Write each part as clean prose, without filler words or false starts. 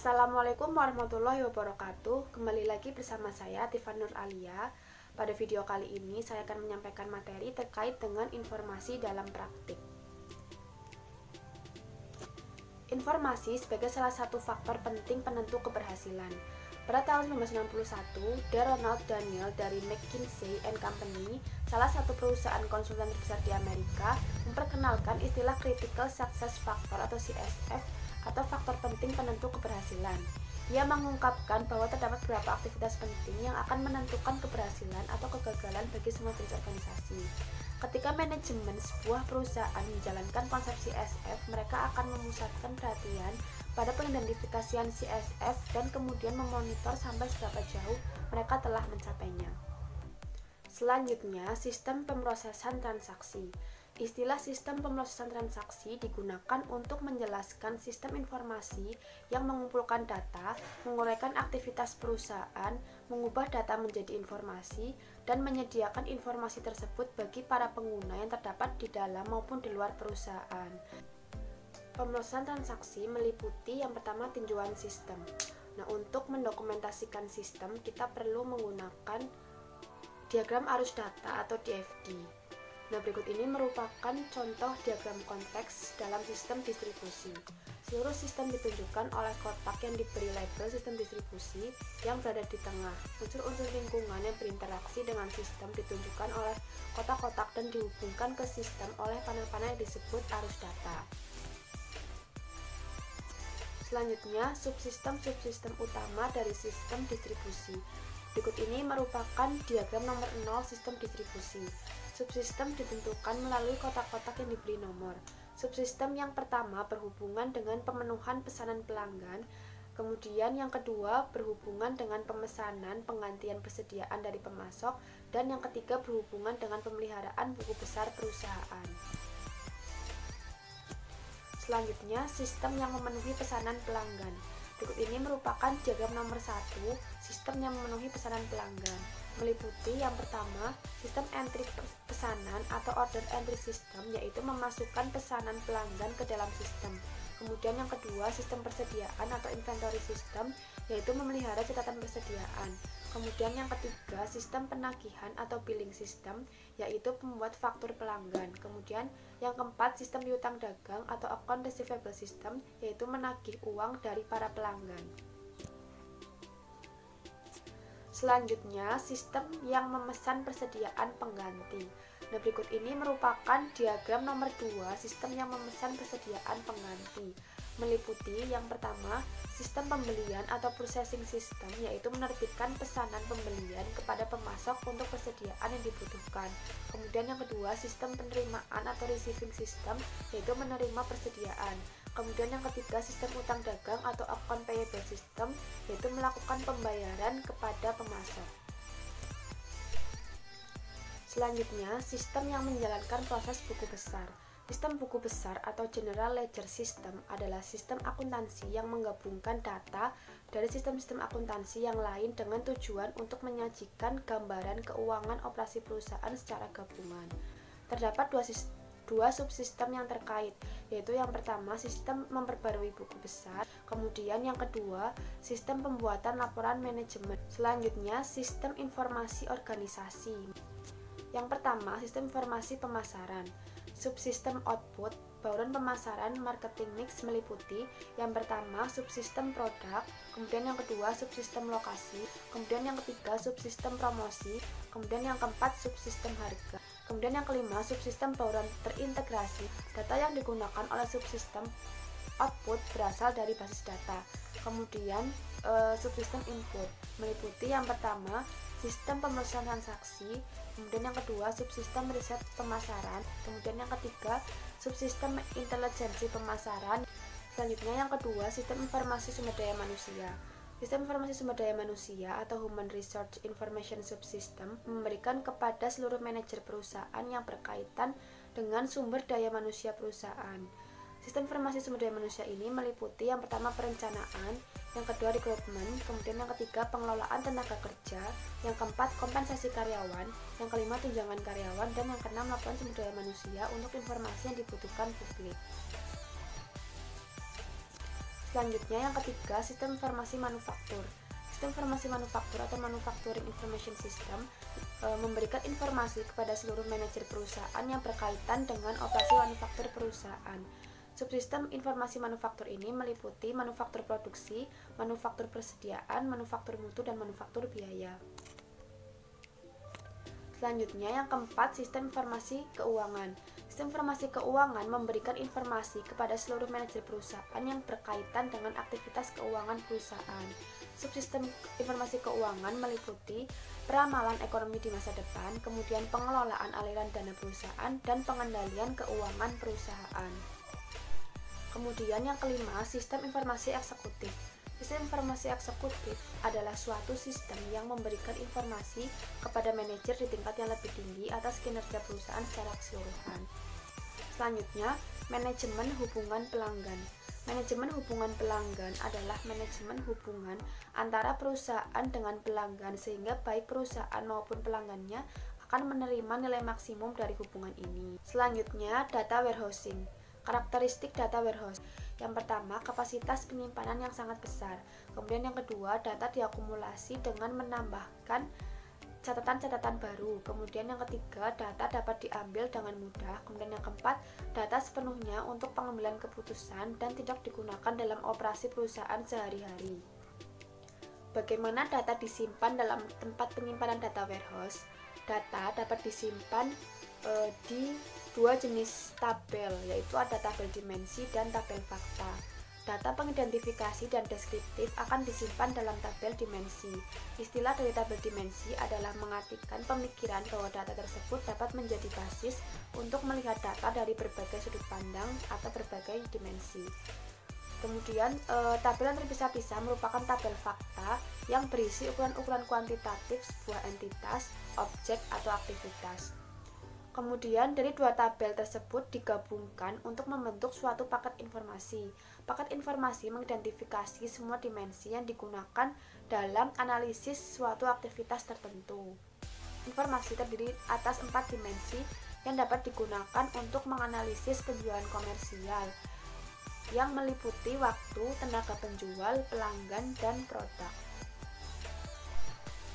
Assalamualaikum warahmatullahi wabarakatuh. Kembali lagi bersama saya Tifa Nur Alia. Pada video kali ini saya akan menyampaikan materi terkait dengan informasi dalam praktik. Informasi sebagai salah satu faktor penting penentu keberhasilan. Pada tahun 1961, D. Ronald Daniel dari McKinsey & Company, salah satu perusahaan konsultan terbesar di Amerika, memperkenalkan istilah Critical Success Factor atau CSF atau faktor penting penentu keberhasilan. Ia mengungkapkan bahwa terdapat beberapa aktivitas penting yang akan menentukan keberhasilan atau kegagalan bagi semua jenis organisasi. Ketika manajemen sebuah perusahaan menjalankan konsep CSF, mereka akan memusatkan perhatian pada pengidentifikasian CSF dan kemudian memonitor sampai seberapa jauh mereka telah mencapainya. Selanjutnya, sistem pemrosesan transaksi. Istilah sistem pemrosesan transaksi digunakan untuk menjelaskan sistem informasi yang mengumpulkan data, menguraikan aktivitas perusahaan, mengubah data menjadi informasi, dan menyediakan informasi tersebut bagi para pengguna yang terdapat di dalam maupun di luar perusahaan. Pemrosesan transaksi meliputi yang pertama tinjauan sistem. Nah, untuk mendokumentasikan sistem, kita perlu menggunakan diagram arus data atau DFD. Nah, berikut ini merupakan contoh diagram konteks dalam sistem distribusi. Seluruh sistem ditunjukkan oleh kotak yang diberi label sistem distribusi yang berada di tengah. Unsur-unsur lingkungan yang berinteraksi dengan sistem ditunjukkan oleh kotak-kotak dan dihubungkan ke sistem oleh panel-panel yang disebut arus data. Selanjutnya, subsistem-subsistem utama dari sistem distribusi. Berikut ini merupakan diagram nomor 0 sistem distribusi. Subsistem ditentukan melalui kotak-kotak yang diberi nomor. Subsistem yang pertama berhubungan dengan pemenuhan pesanan pelanggan, kemudian yang kedua berhubungan dengan pemesanan penggantian persediaan dari pemasok, dan yang ketiga berhubungan dengan pemeliharaan buku besar perusahaan. Selanjutnya, sistem yang memenuhi pesanan pelanggan. Berikut ini merupakan diagram nomor 1, sistem yang memenuhi pesanan pelanggan. Meliputi yang pertama, sistem entry pesanan atau order entry system, yaitu memasukkan pesanan pelanggan ke dalam sistem. Kemudian yang kedua, sistem persediaan atau inventory system, yaitu memelihara catatan persediaan. Kemudian yang ketiga, sistem penagihan atau billing system, yaitu membuat faktur pelanggan. Kemudian yang keempat, sistem piutang dagang atau account receivable system, yaitu menagih uang dari para pelanggan. Selanjutnya, sistem yang memesan persediaan pengganti. Nah, berikut ini merupakan diagram nomor 2, sistem yang memesan persediaan pengganti. Meliputi yang pertama, sistem pembelian atau processing system, yaitu menerbitkan pesanan pembelian kepada pemasok untuk persediaan yang dibutuhkan. Kemudian yang kedua, sistem penerimaan atau receiving system, yaitu menerima persediaan. Kemudian yang ketiga, sistem utang dagang atau account payable system, yaitu melakukan pembayaran kepada pemasok. Selanjutnya, sistem yang menjalankan proses buku besar. Sistem buku besar atau General Ledger System adalah sistem akuntansi yang menggabungkan data dari sistem-sistem akuntansi yang lain dengan tujuan untuk menyajikan gambaran keuangan operasi perusahaan secara gabungan. Terdapat dua subsistem yang terkait, yaitu yang pertama sistem memperbarui buku besar, kemudian yang kedua sistem pembuatan laporan manajemen. Selanjutnya, sistem informasi organisasi. Yang pertama, sistem informasi pemasaran. Subsistem output, bauran pemasaran, marketing mix meliputi yang pertama subsistem produk, kemudian yang kedua subsistem lokasi, kemudian yang ketiga subsistem promosi, kemudian yang keempat subsistem harga, kemudian yang kelima subsistem bauran terintegrasi. Data yang digunakan oleh subsistem output berasal dari basis data. Kemudian subsistem input meliputi yang pertama sistem pemrosesan transaksi, kemudian yang kedua subsistem riset pemasaran, kemudian yang ketiga subsistem intelijensi pemasaran. Selanjutnya yang kedua sistem informasi sumber daya manusia. Sistem informasi sumber daya manusia atau Human Resource Information Subsystem memberikan kepada seluruh manajer perusahaan yang berkaitan dengan sumber daya manusia perusahaan. Sistem informasi sumber daya manusia ini meliputi yang pertama perencanaan, yang kedua rekrutmen, kemudian yang ketiga pengelolaan tenaga kerja, yang keempat kompensasi karyawan, yang kelima tunjangan karyawan, dan yang keenam laporan sumber daya manusia untuk informasi yang dibutuhkan publik. Selanjutnya yang ketiga, sistem informasi manufaktur. Sistem informasi manufaktur atau manufacturing information system memberikan informasi kepada seluruh manajer perusahaan yang berkaitan dengan operasi manufaktur perusahaan. Subsistem informasi manufaktur ini meliputi manufaktur produksi, manufaktur persediaan, manufaktur mutu, dan manufaktur biaya. Selanjutnya yang keempat, sistem informasi keuangan. Sistem informasi keuangan memberikan informasi kepada seluruh manajer perusahaan yang berkaitan dengan aktivitas keuangan perusahaan. Subsistem informasi keuangan meliputi peramalan ekonomi di masa depan, kemudian pengelolaan aliran dana perusahaan, dan pengendalian keuangan perusahaan. Kemudian yang kelima, sistem informasi eksekutif. Sistem informasi eksekutif adalah suatu sistem yang memberikan informasi kepada manajer di tingkat yang lebih tinggi atas kinerja perusahaan secara keseluruhan. Selanjutnya, manajemen hubungan pelanggan. Manajemen hubungan pelanggan adalah manajemen hubungan antara perusahaan dengan pelanggan, sehingga baik perusahaan maupun pelanggannya akan menerima nilai maksimum dari hubungan ini. Selanjutnya, data warehousing. Karakteristik data warehouse. Yang pertama, kapasitas penyimpanan yang sangat besar. Kemudian yang kedua, data diakumulasi dengan menambahkan catatan-catatan baru. Kemudian yang ketiga, data dapat diambil dengan mudah. Kemudian yang keempat, data sepenuhnya untuk pengambilan keputusan dan tidak digunakan dalam operasi perusahaan sehari-hari. Bagaimana data disimpan dalam tempat penyimpanan data warehouse? Data dapat disimpan di dua jenis tabel, yaitu ada tabel dimensi dan tabel fakta. Data pengidentifikasi dan deskriptif akan disimpan dalam tabel dimensi. Istilah dari tabel dimensi adalah mengartikan pemikiran bahwa data tersebut dapat menjadi basis untuk melihat data dari berbagai sudut pandang atau berbagai dimensi. Kemudian tabel yang terpisah-pisah merupakan tabel fakta yang berisi ukuran-ukuran kuantitatif sebuah entitas, objek, atau aktivitas. Kemudian dari dua tabel tersebut digabungkan untuk membentuk suatu paket informasi. Paket informasi mengidentifikasi semua dimensi yang digunakan dalam analisis suatu aktivitas tertentu. Informasi terdiri atas 4 dimensi yang dapat digunakan untuk menganalisis penjualan komersial, yang meliputi waktu, tenaga penjual, pelanggan, dan produk.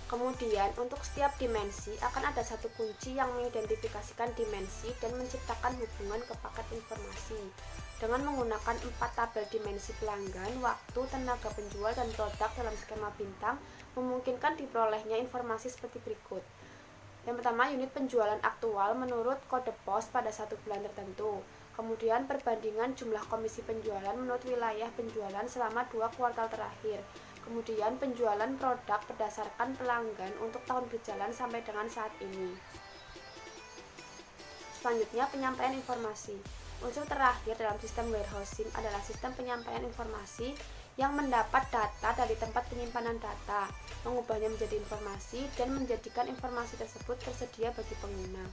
Kemudian, untuk setiap dimensi akan ada satu kunci yang mengidentifikasikan dimensi dan menciptakan hubungan ke paket informasi. Dengan menggunakan 4 tabel dimensi pelanggan, waktu, tenaga penjual, dan produk dalam skema bintang, memungkinkan diperolehnya informasi seperti berikut. Yang pertama, unit penjualan aktual menurut kode pos pada satu bulan tertentu. Kemudian, perbandingan jumlah komisi penjualan menurut wilayah penjualan selama 2 kuartal terakhir. Kemudian penjualan produk berdasarkan pelanggan untuk tahun berjalan sampai dengan saat ini. Selanjutnya, penyampaian informasi. Unsur terakhir dalam sistem warehousing adalah sistem penyampaian informasi yang mendapat data dari tempat penyimpanan data, mengubahnya menjadi informasi, dan menjadikan informasi tersebut tersedia bagi pengguna.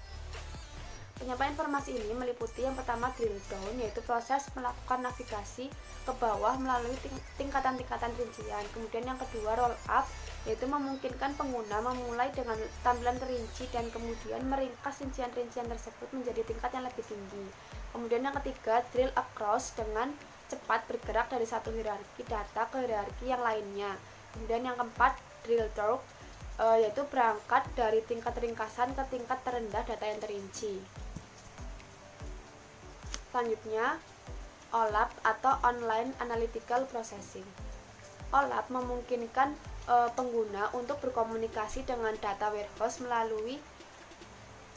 Penyampaian informasi ini meliputi yang pertama drill down, yaitu proses melakukan navigasi ke bawah melalui tingkatan-tingkatan rincian. Kemudian yang kedua roll up, yaitu memungkinkan pengguna memulai dengan tampilan terinci dan kemudian meringkas rincian-rincian tersebut menjadi tingkat yang lebih tinggi. Kemudian yang ketiga drill across, dengan cepat bergerak dari satu hierarki data ke hierarki yang lainnya. Kemudian yang keempat drill through, yaitu berangkat dari tingkat ringkasan ke tingkat terendah data yang terinci. Selanjutnya, OLAP atau Online Analytical Processing. OLAP memungkinkan pengguna untuk berkomunikasi dengan data warehouse melalui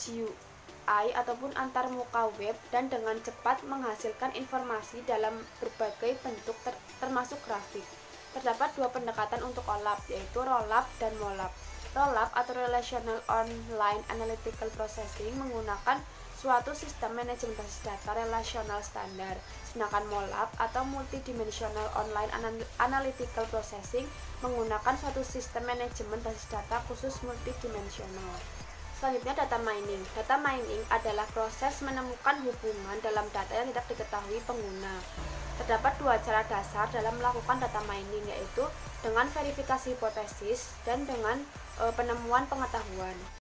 GUI ataupun antarmuka web dan dengan cepat menghasilkan informasi dalam berbagai bentuk termasuk grafik. Terdapat dua pendekatan untuk OLAP, yaitu ROLAP dan MOLAP. ROLAP atau Relational Online Analytical Processing menggunakan suatu sistem manajemen basis data relasional standar, sedangkan MOLAP atau Multidimensional Online Analytical Processing menggunakan suatu sistem manajemen basis data khusus multidimensional. Selanjutnya, data mining. Data mining adalah proses menemukan hubungan dalam data yang tidak diketahui pengguna. Terdapat dua cara dasar dalam melakukan data mining, yaitu dengan verifikasi hipotesis dan dengan penemuan pengetahuan.